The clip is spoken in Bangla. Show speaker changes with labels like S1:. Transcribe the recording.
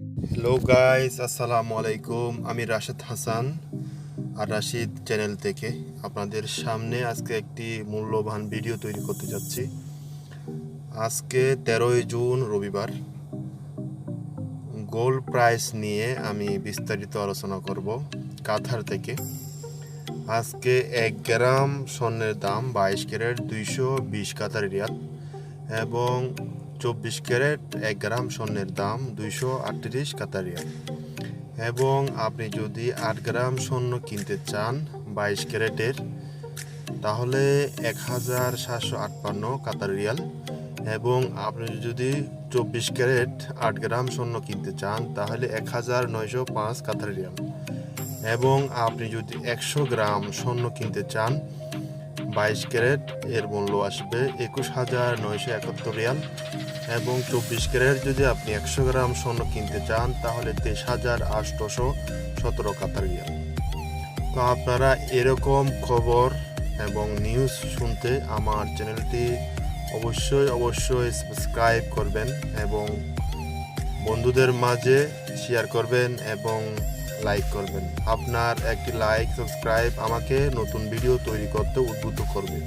S1: হ্যালো গাইস, আসসালামু আলাইকুম। আমি রাশেদ হাসান আর রাশিদ চ্যানেল থেকে আপনাদের সামনে আজকে একটি মূল্যবান ভিডিও তৈরি করতে যাচ্ছি। আজকে 13ই জুন রবিবার। গোল্ড প্রাইস নিয়ে আমি বিস্তারিত আলোচনা করব কাতার থেকে। আজকে 1 গ্রাম স্বর্ণের দাম 22 ক্যারেট 220 কাতারি রিয়াল এবং 24 ক্যারেট 1 গ্রাম স্বর্ণের দাম 238 কাতারি রিয়াল। এবং আপনি যদি 8 গ্রাম স্বর্ণ কিনতে চান 22 ক্যারেটের, তাহলে 1758 কাতার রিয়াল। এবং আপনি যদি 24 ক্যারেট 8 গ্রাম স্বর্ণ কিনতে চান তাহলে 1905 কাতার রিয়াল। এবং আপনি যদি 100 গ্রাম স্বর্ণ কিনতে চান 22 ক্যারেট, এর মূল্য আসবে 21971 রিয়াল। এবং 24 ক্যারেট যদি আপনি 100 গ্রাম স্বর্ণ কিনতে চান তাহলে 23,817 কাতার রিয়াল। তো আপনারা এরকম খবর এবং নিউজ শুনতে আমার চ্যানেলটি অবশ্যই সাবস্ক্রাইব করবেন এবং বন্ধুদের মাঝে শেয়ার করবেন এবং লাইক করবেন। আপনার একটি লাইক সাবস্ক্রাইব আমাকে নতুন ভিডিও তৈরি করতে উদ্বুদ্ধ করবে।